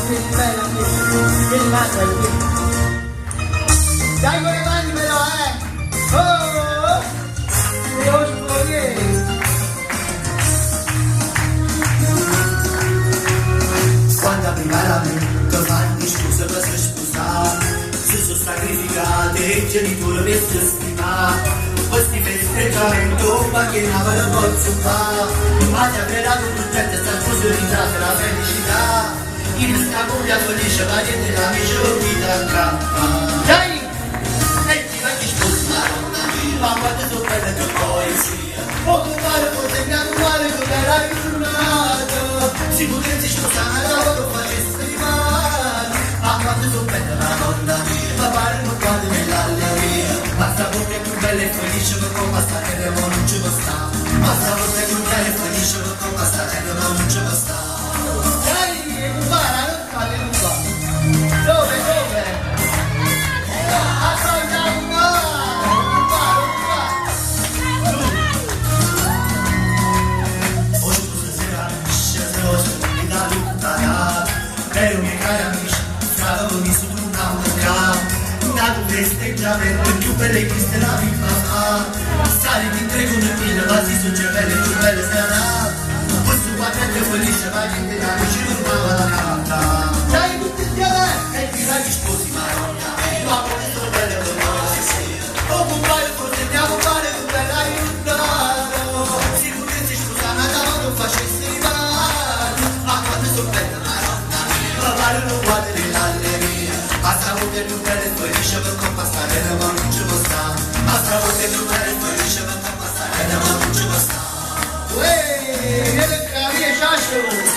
vieni bella qui, vieni mangia qui. Dai con le mani però, oh, io scuoio. Quando primeiramente fanno scusa per se sposare, si sono sacrificati e i genitori per se stimare. Questi festeggiamenti ma che non ve lo posso fare, ma ti ha creato un gente sta giusto la felicità. In questa coppia felice va niente la mia vita accappa. Dai! E ti vai di spostare, ma quando sono belle che poesia. Poco male, forse mi hanno male come era giornato. Si potessi spostare la roba lo facessi male. Ma quando sono belle la donna mia, ma pare non guardi nell'alleria. Ma sta coppia è più bella e felice che come sta che non ci può stare. Ma sta coppia è più bella e felice che come sta che non ci può stare. Dove? Però miei cari amici, stavano di su una mucca. Dato festeggiamento più belle che se la vita fa. Stare in tre con il mille, ma si sono più belle sarà. Questo quadretto è felice, ma niente da vicino non la canta. Dai tutti insieme! E ti dai gli sposi maronna, ma come sono belle per noi. Oh compare, forse andiamo a fare con bella aiutato. Si potessi scusare, ma non facessi male. Ma quando sono belle maronna, ma pare non guardi nell'alleria. Ma stavo per più belle e felice per colpa stare, ma non ci può stare. Ma stavo per più belle e felice per colpa stare, ma non ci può stare. Uè, vieni a via, ciascio!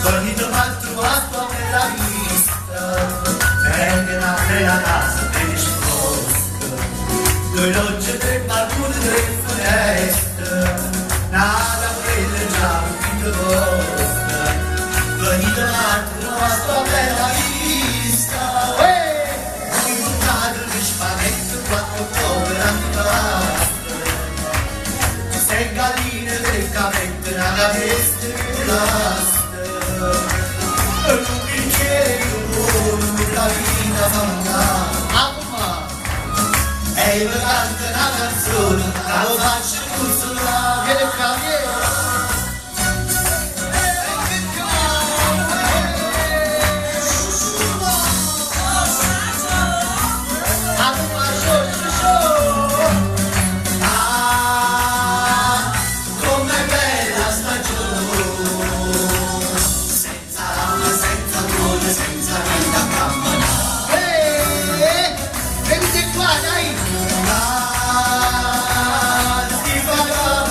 Ogni domani trovato nella vista, vengono nella casa per risposta. Due logge, tre balconi, tre finestre, nada quelle già un vostra. Ogni domani trovato nella vista, ogni buttato di spaghetto, quattro povere antipasti. Sei galline del cavetto, una veste che lascia. Un bicchiere la vita mamma e io canto una canzone la lo faccio consolare Vieni a via! com'è bella stagione senza gole, senza vita camminare. Venite qua, dai! Si fa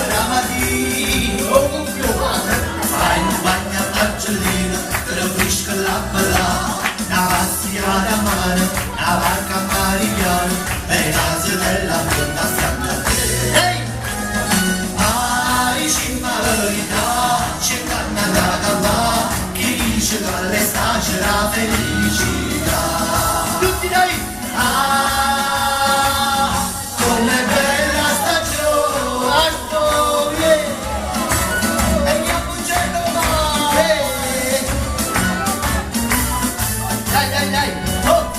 la mattina, Oh, con più, fai un bagno a marcellina, te lo frisca la balla, una vassia da mano, una barca a marigliano, e l'ansia della donna fianco a te. Ehi! Dicimma la verità, c'è canna da cavà, chi dice che all'estate c'è la felicità. Tutti noi! Com'è bella stagione, Alto, vieni! e mia cucina mare. Dai! Oh!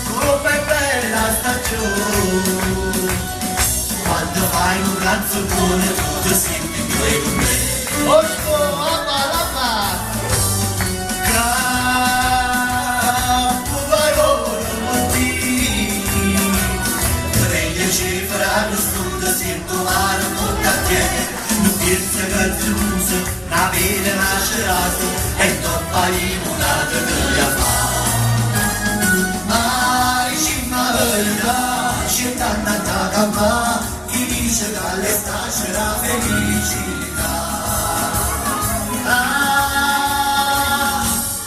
Com'è bella stagione, quando fai un razzo buono, tu senti più e con me. Osco, lava! Campo valore motivi, prenderci fra lo studio, sento male con la tiene, non pensa che ti usa, una vela nascerata, e troppa limonata che la fa. Ma dicimma la verità, c'è tanta cavà, chi dice che all'estate c'è la felicità.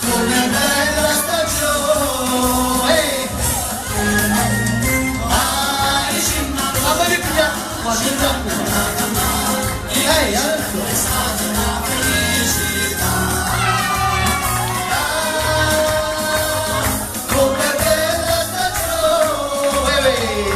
Com'è bella stagione, dicimma Ma poi via! Ma c'è già! Ehi, adesso! l'estate la felicità. Olè!